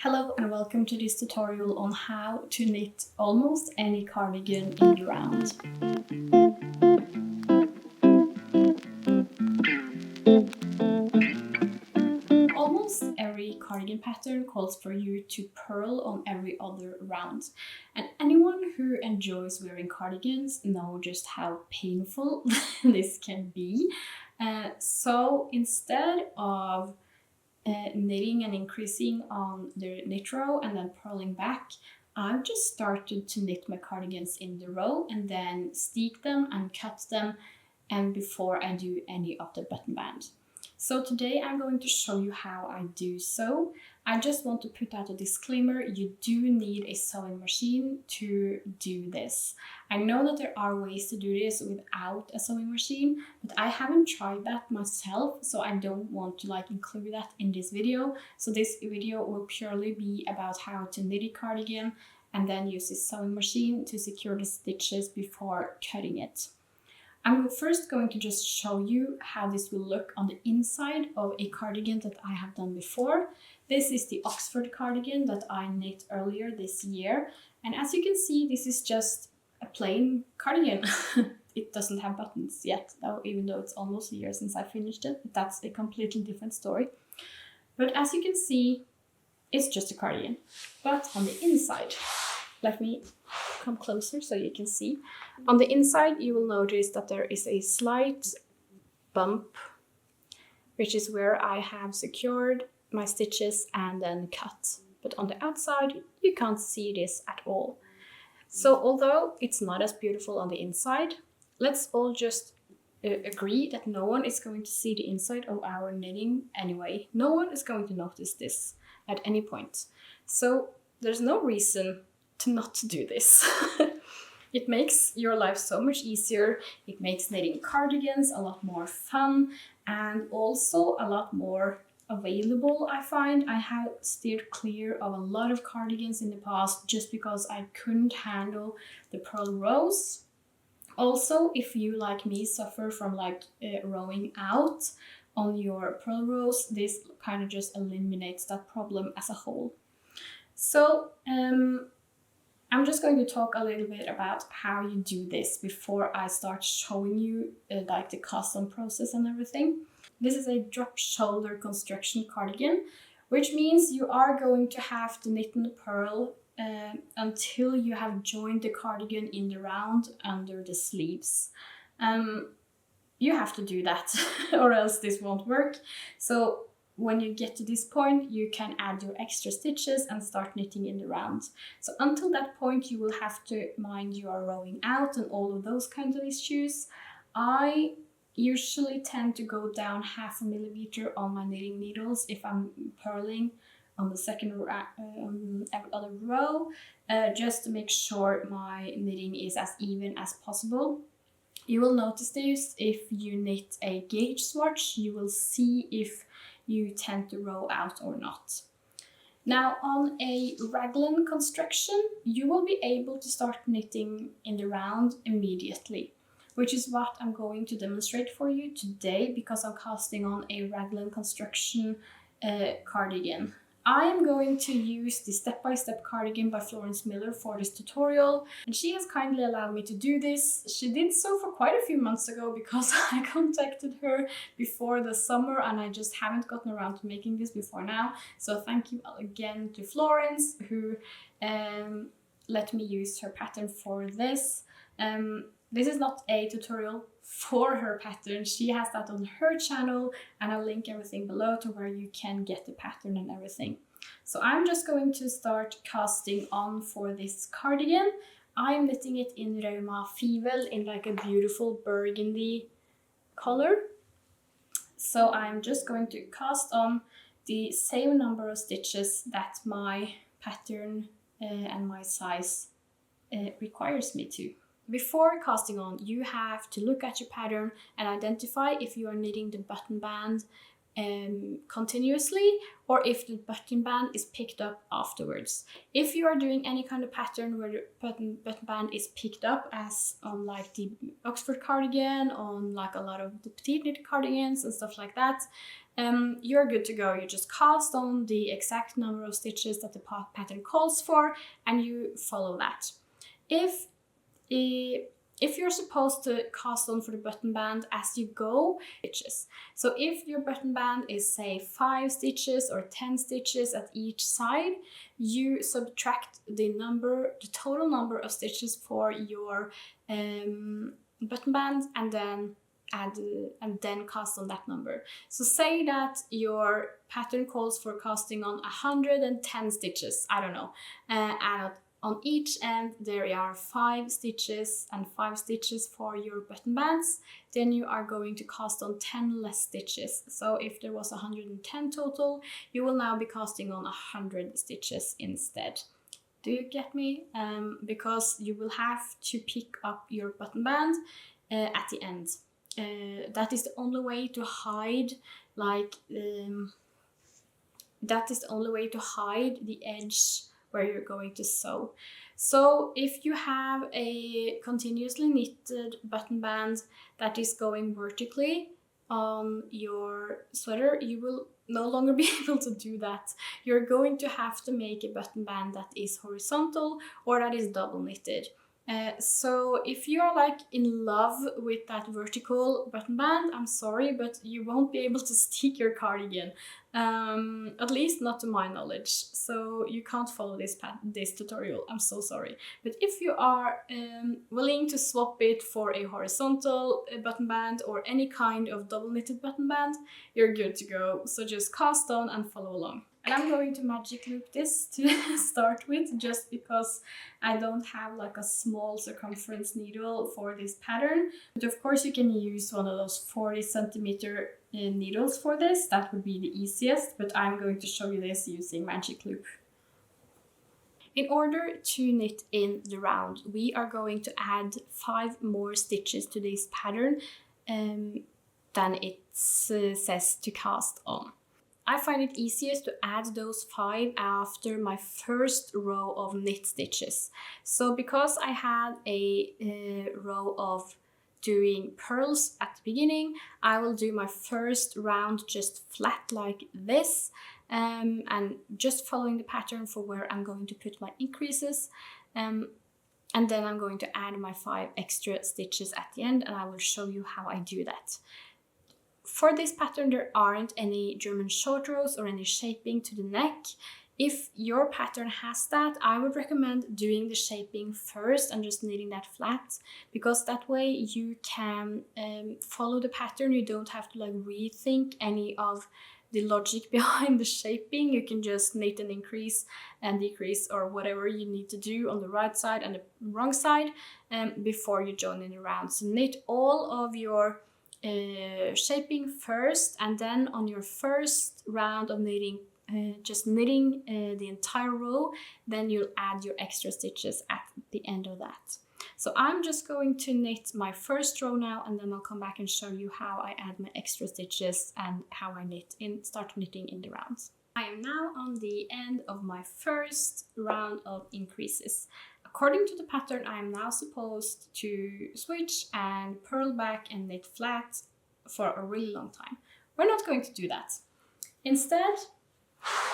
Hello and welcome to this tutorial on how to knit almost any cardigan in the round. Almost every cardigan pattern calls for you to purl on every other round, and anyone who enjoys wearing cardigans know just how painful this can be. So instead of knitting and increasing on the knit row and then purling back, I've just started to knit my cardigans in the row and then steek them and cut them, and before I do any of the button band. So today I'm going to show you how I do so. I just want to put out a disclaimer, you do need a sewing machine to do this. I know that there are ways to do this without a sewing machine, but I haven't tried that myself, so I don't want to include that in this video. So this video will purely be about how to knit a cardigan and then use a sewing machine to secure the stitches before cutting it. I'm first going to just show you how this will look on the inside of a cardigan that I have done before. This is the Oxford cardigan that I knit earlier this year. And as you can see, this is just a plain cardigan. It doesn't have buttons yet, though, even though it's almost a year since I finished it. But that's a completely different story. But as you can see, it's just a cardigan. But on the inside, let me come closer so you can see. On the inside, you will notice that there is a slight bump, which is where I have secured my stitches and then cut. But on the outside, you can't see this at all. So although it's not as beautiful on the inside, let's all just agree that no one is going to see the inside of our knitting anyway. No one is going to notice this at any point. So there's no reason to not do this. It makes your life so much easier. It makes knitting cardigans a lot more fun and also a lot more available, I find. I have steered clear of a lot of cardigans in the past just because I couldn't handle the purl rows. Also, if you, like me, suffer from rowing out on your purl rows, this kind of just eliminates that problem as a whole. So, I'm just going to talk a little bit about how you do this before I start showing you the custom process and everything. This is a drop shoulder construction cardigan, which means you are going to have to knit and purl until you have joined the cardigan in the round under the sleeves. You have to do that or else this won't work. So when you get to this point, you can add your extra stitches and start knitting in the round. So until that point, you will have to mind you are rowing out and all of those kinds of issues. I usually tend to go down 0.5 millimeter on my knitting needles if I'm purling on the second on every other row, just to make sure my knitting is as even as possible. You will notice this if you knit a gauge swatch. You will see if you tend to row out or not. Now on a raglan construction, you will be able to start knitting in the round immediately, which is what I'm going to demonstrate for you today because I'm casting on a raglan construction cardigan. I am going to use the step-by-step cardigan by Florence for this tutorial, and she has kindly allowed me to do this. She did so for quite a few months ago because I contacted her before the summer and I just haven't gotten around to making this before now. So thank you again to Florence who let me use her pattern for this. This is not a tutorial for her pattern. She has that on her channel and I'll link everything below to where you can get the pattern and everything. So I'm just going to start casting on for this cardigan. I'm knitting it in Rauma Fivel in like a beautiful burgundy color. So I'm just going to cast on the same number of stitches that my pattern and my size requires me to. Before casting on, you have to look at your pattern and identify if you are knitting the button band continuously or if the button band is picked up afterwards. If you are doing any kind of pattern where the button band is picked up, as on like the Oxford cardigan, on like a lot of the petite knit cardigans and stuff like that, you're good to go. You just cast on the exact number of stitches that the pattern calls for, and you follow that. If you're supposed to cast on for the button band as you go, stitches. So if your button band is, say, 5 stitches or 10 stitches at each side, you subtract the total number of stitches for your button band, and then cast on that number. So say that your pattern calls for casting on 110 stitches, I don't know, and on each end there are 5 stitches and 5 stitches for your button bands, then you are going to cast on 10 less stitches. So if there was 110 total, you will now be casting on 100 stitches instead. Do you get me? Because you will have to pick up your button band at the end. That is the only way to hide, that is the only way to hide the edge where you're going to sew. So if you have a continuously knitted button band that is going vertically on your sweater, you will no longer be able to do that. You're going to have to make a button band that is horizontal or that is double knitted. So if you're like in love with that vertical button band, I'm sorry, but you won't be able to steek your cardigan, at least not to my knowledge. So you can't follow this tutorial, I'm so sorry. But if you are willing to swap it for a horizontal button band or any kind of double knitted button band, you're good to go. So just cast on and follow along. And I'm going to magic loop this to start with, just because I don't have like a small circumference needle for this pattern. But of course you can use one of those 40 centimeter needles for this. That would be the easiest, but I'm going to show you this using magic loop. In order to knit in the round, we are going to add 5 more stitches to this pattern than it says to cast on. I find it easiest to add those 5 after my first row of knit stitches. So because I had a row of doing purls at the beginning, I will do my first round just flat like this, and just following the pattern for where I'm going to put my increases. And then I'm going to add my 5 extra stitches at the end, and I will show you how I do that. For this pattern, there aren't any German short rows or any shaping to the neck. If your pattern has that, I would recommend doing the shaping first and just knitting that flat, because that way you can follow the pattern. You don't have to like rethink any of the logic behind the shaping. You can just knit and increase and decrease or whatever you need to do on the right side and the wrong side before you join in the round. So knit all of your shaping first, and then on your first round of knitting, just knitting the entire row, then you'll add your extra stitches at the end of that. So I'm just going to knit my first row now, and then I'll come back and show you how I add my extra stitches and how I start knitting in the rounds. I am now on the end of my first round of increases. According to the pattern, I am now supposed to switch and purl back and knit flat for a really long time. We're not going to do that. Instead,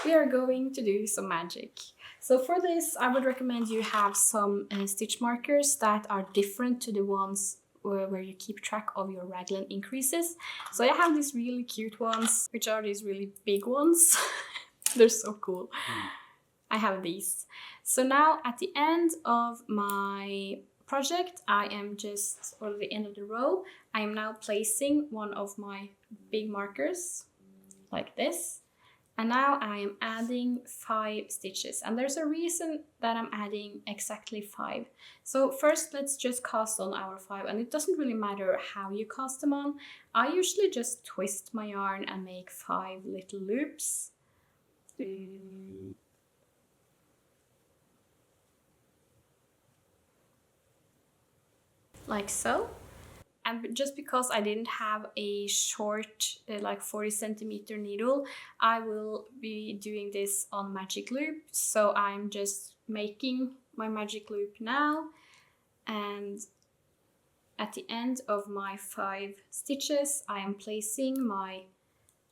we are going to do some magic. So for this, I would recommend you have some stitch markers that are different to the ones where you keep track of your raglan increases. So I have these really cute ones, which are these really big ones. They're so cool. I have these. So now at the end of my project, or the end of the row, I am now placing one of my big markers like this. And now I am adding 5 stitches. And there's a reason that I'm adding exactly 5. So first, let's just cast on our 5. And it doesn't really matter how you cast them on. I usually just twist my yarn and make 5 little loops. Like so. And just because I didn't have a short, like 40 centimeter needle, I will be doing this on magic loop. So I'm just making my magic loop now. And at the end of my 5 stitches, I am placing my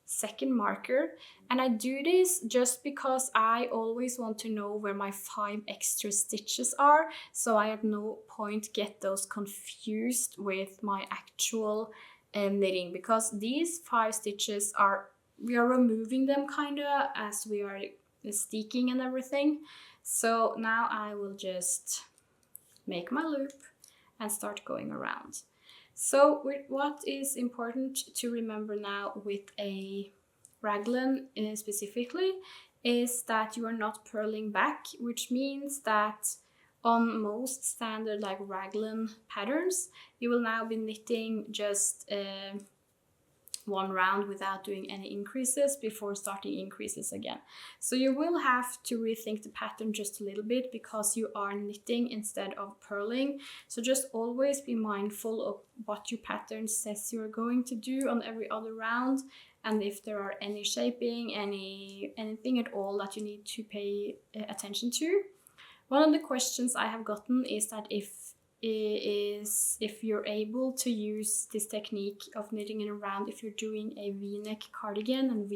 second marker, and I do this just because I always want to know where my 5 extra stitches are, so I at no point get those confused with my actual knitting, because these 5 stitches we are removing them kinda as we are steeking and everything. So now I will just make my loop and start going around. So what is important to remember now with a raglan specifically is that you are not purling back, which means that on most standard like raglan patterns, you will now be knitting just one round without doing any increases before starting increases again. So you will have to rethink the pattern just a little bit because you are knitting instead of purling. So just always be mindful of what your pattern says you're going to do on every other round, and if there are any shaping, anything at all that you need to pay attention to. One of the questions I have gotten is that if you're able to use this technique of knitting it around if you're doing a v-neck cardigan and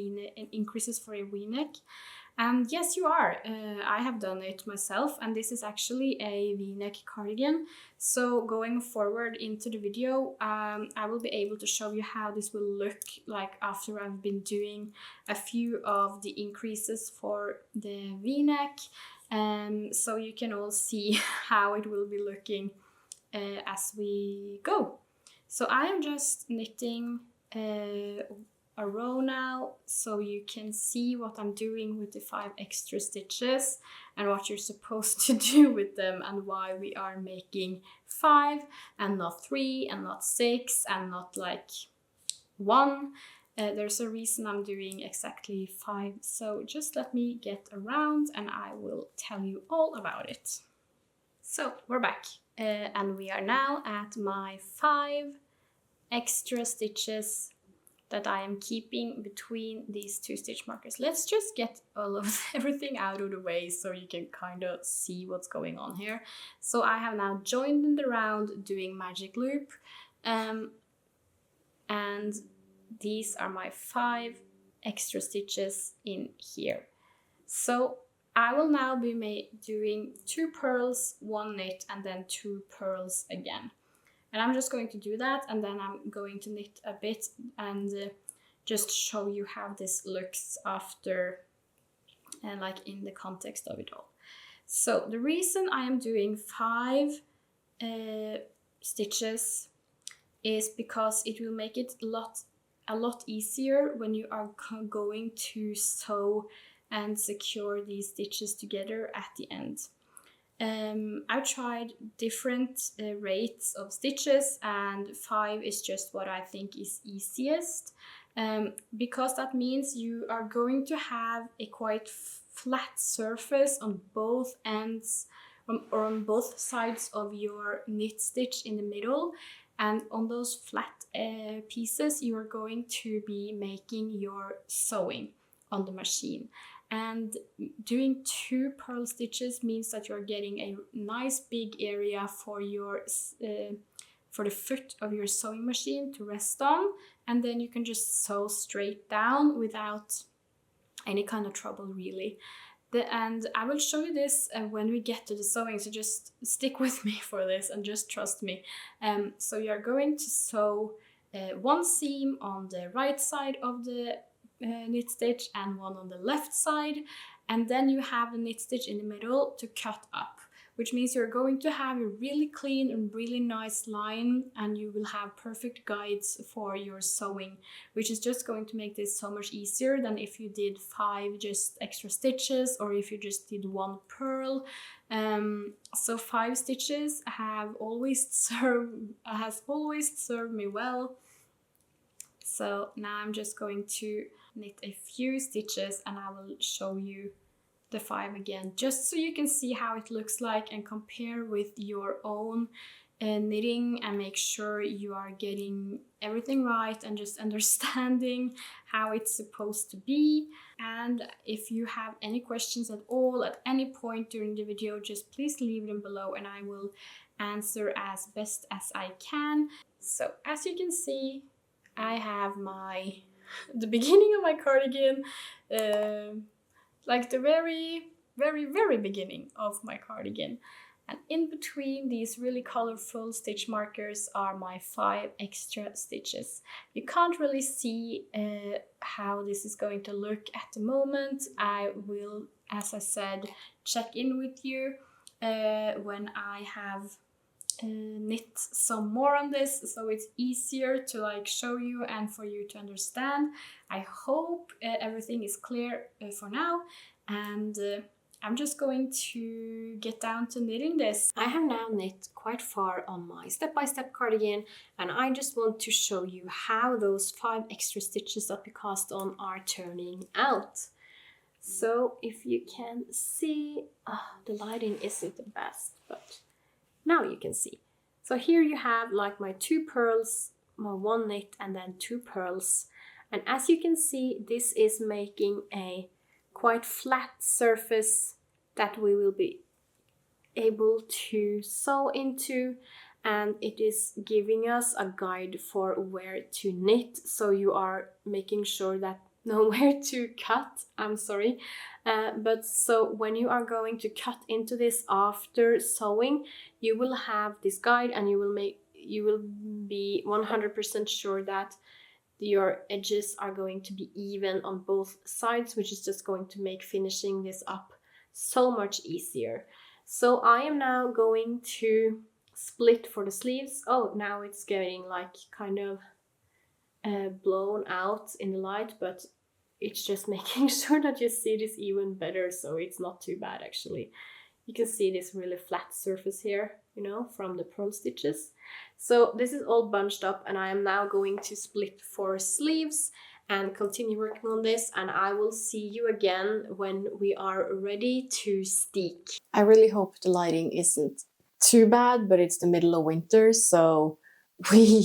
increases for a v-neck. And yes, you are. I have done it myself, and this is actually a v-neck cardigan. So going forward into the video, I will be able to show you how this will look like after I've been doing a few of the increases for the v-neck, so you can all see how it will be looking as we go. So I am just knitting a row now, so you can see what I'm doing with the 5 extra stitches and what you're supposed to do with them, and why we are making 5 and not 3 and not 6 and not like 1. There's a reason I'm doing exactly 5, so just let me get around and I will tell you all about it. So we're back. And we are now at my 5 extra stitches that I am keeping between these 2 stitch markers. Let's just get all of everything out of the way so you can kind of see what's going on here. So I have now joined in the round doing magic loop, and these are my 5 extra stitches in here. So I will now be doing 2 purls, 1 knit, and then 2 purls again. And I'm just going to do that, and then I'm going to knit a bit and just show you how this looks after, like in the context of it all. So the reason I am doing 5 stitches is because it will make it a lot easier when you are going to sew and secure these stitches together at the end. I've tried different rates of stitches, and 5 is just what I think is easiest, because that means you are going to have a quite flat surface on both ends or on both sides of your knit stitch in the middle, and on those flat pieces you are going to be making your sewing on the machine. And doing 2 purl stitches means that you're getting a nice big area for your for the foot of your sewing machine to rest on, and then you can just sew straight down without any kind of trouble really. And I will show you this when we get to the sewing, so just stick with me for this and just trust me. So you're going to sew 1 seam on the right side of the knit stitch and 1 on the left side, and then you have the knit stitch in the middle to cut up, which means you're going to have a really clean and really nice line, and you will have perfect guides for your sewing, which is just going to make this so much easier than if you did 5 just extra stitches, or if you just did 1 purl. So 5 stitches has always served me well. So now I'm just going to knit a few stitches and I will show you the 5 again, just so you can see how it looks like and compare with your own knitting, and make sure you are getting everything right and just understanding how it's supposed to be. And if you have any questions at all at any point during the video, just please leave them below and I will answer as best as I can. So as you can see, I have my the beginning of my cardigan, like the very beginning of my cardigan. And in between these really colorful stitch markers are my 5 extra stitches. You can't really see how this is going to look at the moment. I will, as I said, check in with you when I have knit some more on this, so it's easier to like show you and for you to understand. I hope everything is clear for now, and I'm just going to get down to knitting this. I have now knit quite far on my step-by-step cardigan, and I just want to show you how those 5 extra stitches that we cast on are turning out. So if you can see, the lighting isn't the best, but now you can see. So here you have like my 2 purls, my 1 knit, and then 2 purls. And as you can see, this is making a quite flat surface that we will be able to sew into, and it is giving us a guide for where to knit, so you are making sure that know where to cut. I'm sorry, but so when you are going to cut into this after sewing, you will have this guide, and you will be 100% sure that your edges are going to be even on both sides, which is just going to make finishing this up so much easier. So I am now going to split for the sleeves. Oh, now it's getting like kind of blown out in the light, but it's just making sure that you see this even better, so it's not too bad actually. You can see this really flat surface here, you know, from the purl stitches. So this is all bunched up, and I am now going to split for sleeves and continue working on this, and I will see you again when we are ready to steek. I really hope the lighting isn't too bad, but it's the middle of winter, so we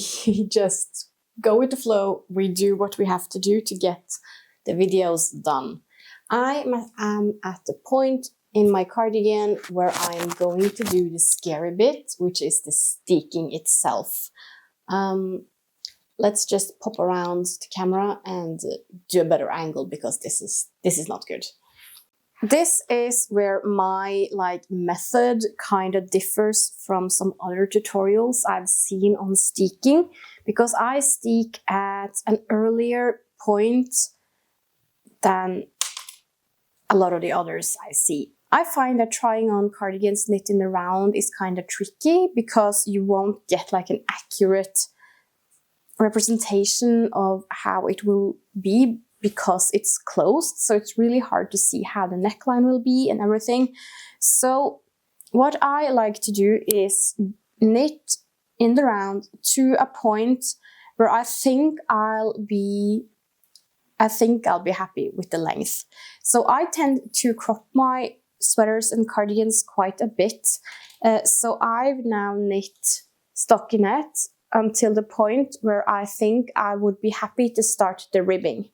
just go with the flow. We do what we have to do to get the videos done. I am at the point in my cardigan where I am going to do the scary bit, which is the steeking itself. Let's just pop around the camera and do a better angle, because this is not good. This is where my method kind of differs from some other tutorials I've seen on steeking, because I steek at an earlier point than a lot of the others I see. I find that trying on cardigans knit in the round is kind of tricky, because you won't get like an accurate representation of how it will be, because it's closed, so it's really hard to see how the neckline will be and everything. So what I like to do is knit in the round to a point where I think I'll be happy with the length. So I tend to crop my sweaters and cardigans quite a bit. So I've now knit stockinette until the point where I think I would be happy to start the ribbing.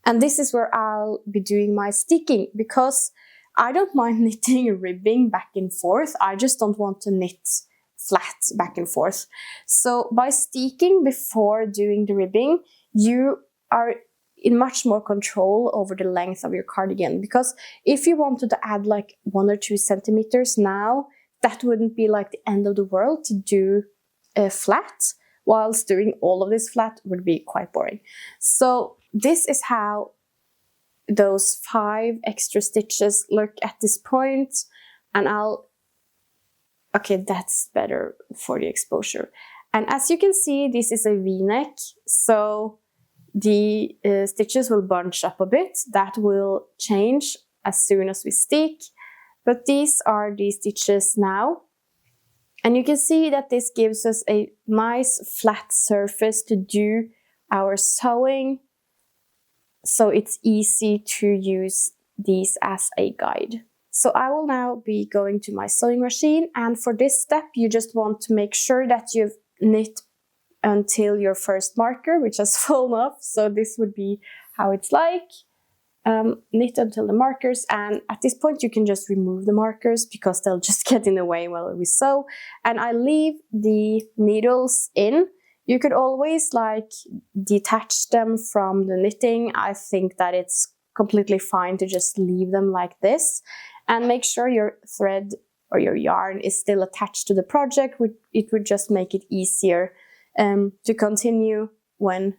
And this is where I'll be doing my steeking, because I don't mind knitting ribbing back and forth. I just don't want to knit flat back and forth. So by steeking before doing the ribbing, you are in much more control over the length of your cardigan, because if you wanted to add like 1 or 2 centimeters now, that wouldn't be like the end of the world to do flat, whilst doing all of this flat would be quite boring. So this is how those 5 extra stitches look at this point, and okay, that's better for the exposure. And as you can see, this is a V-neck, so the stitches will bunch up a bit. That will change as soon as we steek, but these are the stitches now. And you can see that this gives us a nice flat surface to do our sewing, so it's easy to use these as a guide. So I will now be going to my sewing machine, and for this step you just want to make sure that you've knit until your first marker, which has fallen off. So this would be how it's like. Knit until the markers, and at this point you can just remove the markers because they'll just get in the way while we sew. And I leave the needles in You could always like detach them from the knitting. I think that it's completely fine to just leave them like this, and make sure your thread or your yarn is still attached to the project. It would just make it easier to continue when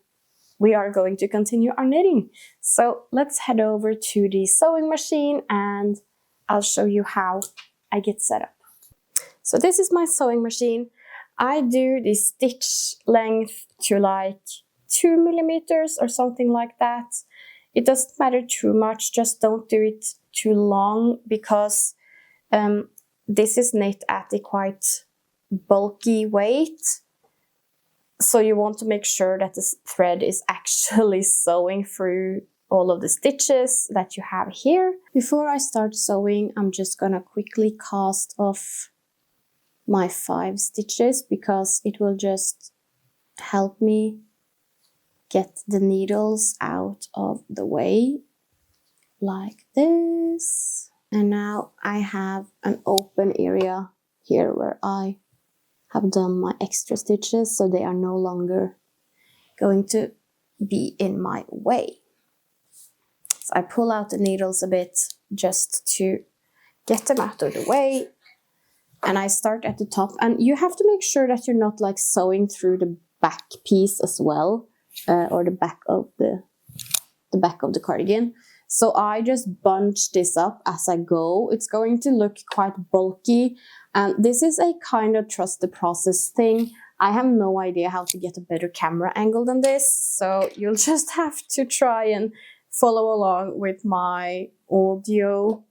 we are going to continue our knitting. So let's head over to the sewing machine and I'll show you how I get set up. So this is my sewing machine. I do the stitch length to like 2 millimeters or something like that. It doesn't matter too much, just don't do it too long, because this is knit at a quite bulky weight. So you want to make sure that the thread is actually sewing through all of the stitches that you have here. Before I start sewing, I'm just gonna quickly cast off my 5 stitches, because it will just help me get the needles out of the way, like this. And now I have an open area here where I have done my extra stitches, so they are no longer going to be in my way. So I pull out the needles a bit just to get them out of the way. And I start at the top, and you have to make sure that you're not like sewing through the back piece as well, or the back of the cardigan. So I just bunch this up as I go. It's going to look quite bulky, and this is a kind of trust the process thing. I have no idea how to get a better camera angle than this, so you'll just have to try and follow along with my audio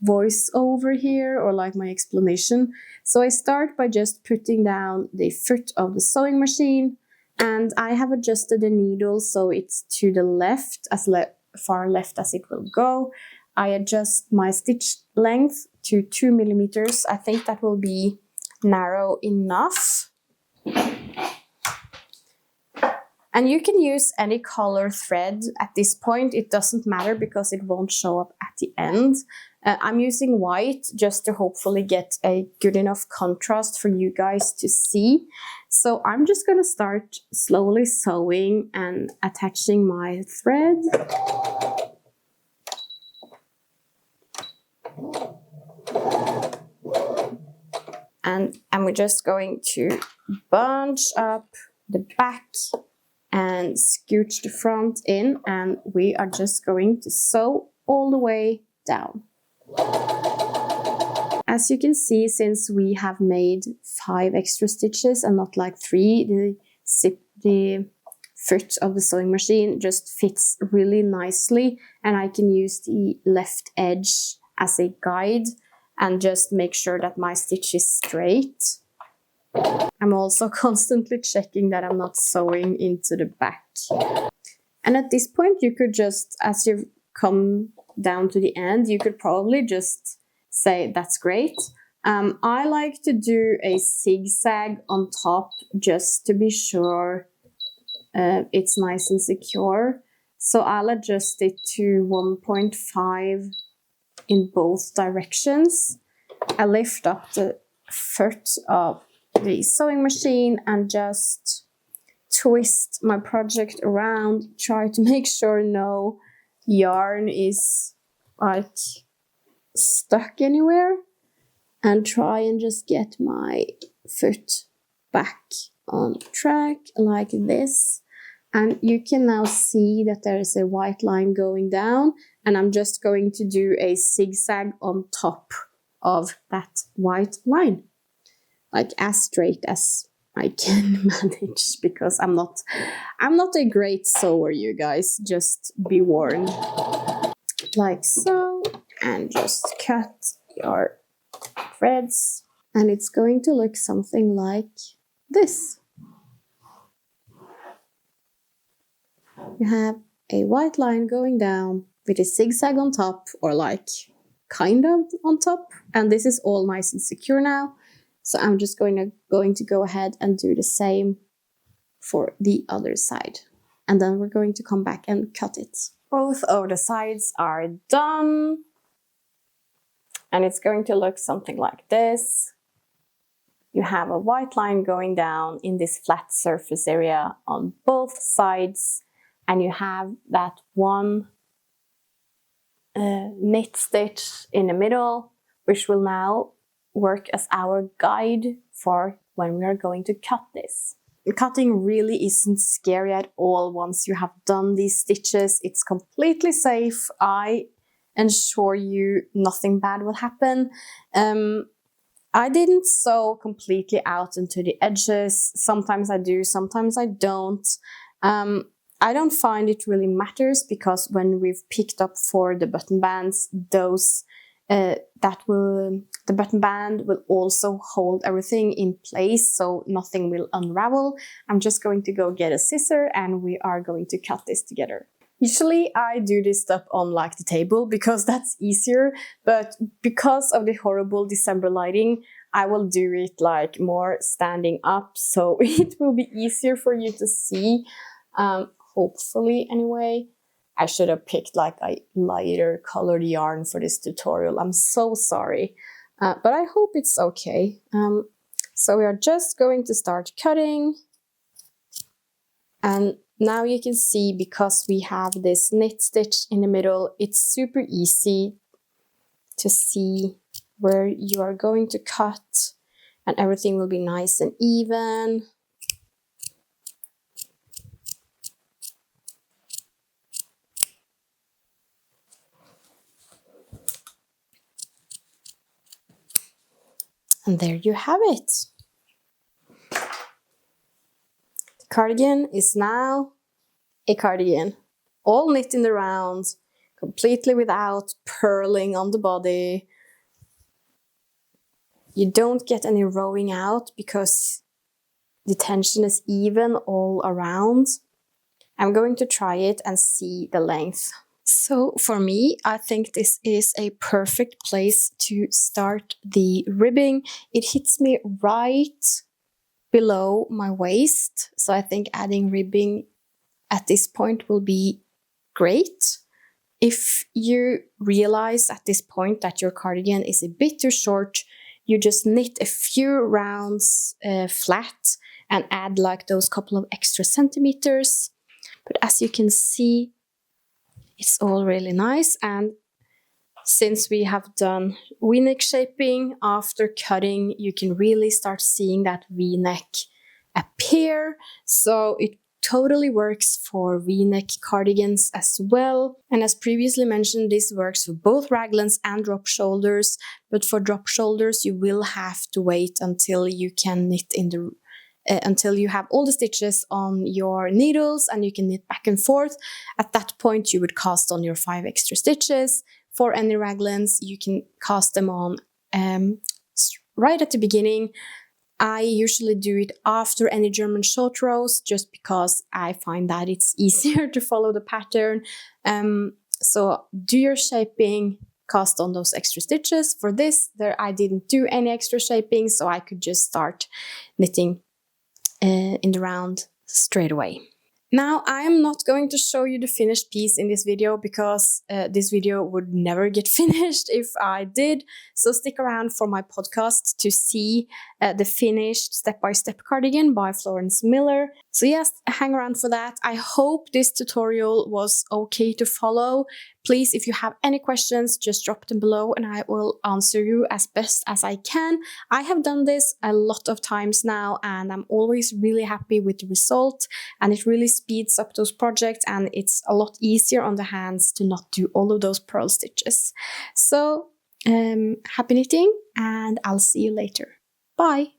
voice over here, or like my explanation. So I start by just putting down the foot of the sewing machine, and I have adjusted the needle so it's to the left, as far left as it will go. I adjust my stitch length to 2 millimeters. I think that will be narrow enough. And you can use any color thread at this point. It doesn't matter because it won't show up at the end. I'm using white just to hopefully get a good enough contrast for you guys to see. So I'm just going to start slowly sewing and attaching my thread. And we're just going to bunch up the back and scooch the front in, and we are just going to sew all the way down. As you can see, since we have made 5 extra stitches and not like 3, the foot of the sewing machine just fits really nicely, and I can use the left edge as a guide and just make sure that my stitch is straight. I'm also constantly checking that I'm not sewing into the back. And at this point, you could just, as you come down to the end, you could probably just say, that's great. I like to do a zigzag on top just to be sure it's nice and secure. So I'll adjust it to 1.5 in both directions. I lift up the foot of the sewing machine and just twist my project around, try to make sure no yarn is like stuck anywhere, and try and just get my foot back on track like this. And you can now see that there is a white line going down, and I'm just going to do a zigzag on top of that white line, like as straight as I can manage, because I'm not a great sewer, you guys, just be warned. Like so, and just cut your threads, and it's going to look something like this. You have a white line going down with a zigzag on top, or like kind of on top, and this is all nice and secure now. So I'm just going to go ahead and do the same for the other side, and then we're going to come back and cut it. Both of the sides are done, and it's going to look something like this. You have a white line going down in this flat surface area on both sides, and you have that one knit stitch in the middle, which will now work as our guide for when we are going to cut this. Cutting really isn't scary at all once you have done these stitches. It's completely safe. I ensure you nothing bad will happen. I didn't sew completely out into the edges. Sometimes I do, sometimes I don't. I don't find it really matters, because when we've picked up for the button bands, those the button band will also hold everything in place, so nothing will unravel. I'm just going to go get a scissor and we are going to cut this together. Usually I do this stuff on like the table because that's easier, but because of the horrible December lighting, I will do it like more standing up, so it will be easier for you to see, hopefully anyway. I should have picked like a lighter colored yarn for this tutorial. I'm so sorry, but I hope it's okay. So we are just going to start cutting, and now you can see, because we have this knit stitch in the middle, it's super easy to see where you are going to cut, and everything will be nice and even. And there you have it. The cardigan is now a cardigan, all knit in the round, completely without purling on the body. You don't get any rowing out because the tension is even all around. I'm going to try it and see the length. So for me, I think this is a perfect place to start the ribbing. It hits me right below my waist, so I think adding ribbing at this point will be great. If you realize at this point that your cardigan is a bit too short, you just knit a few rounds flat and add like those couple of extra centimeters. But as you can see, it's all really nice, and since we have done V-neck shaping after cutting, you can really start seeing that V-neck appear. So it totally works for V-neck cardigans as well. And as previously mentioned, this works for both raglans and drop shoulders, but for drop shoulders you will have to wait until you can knit in the until you have all the stitches on your needles and you can knit back and forth. At that point you would cast on your 5 extra stitches. For any raglans you can cast them on right at the beginning. I usually do it after any German short rows, just because I find that it's easier to follow the pattern. So do your shaping, cast on those extra stitches. For this, I didn't do any extra shaping, so I could just start knitting in the round straight away. Now, I am not going to show you the finished piece in this video, because this video would never get finished if I did. So stick around for my podcast to see the finished step-by-step cardigan by Florence Miller. So yes, hang around for that. I hope this tutorial was okay to follow. Please, if you have any questions, just drop them below and I will answer you as best as I can. I have done this a lot of times now and I'm always really happy with the result, and it really speeds up those projects and it's a lot easier on the hands to not do all of those purl stitches. So happy knitting, and I'll see you later. Bye!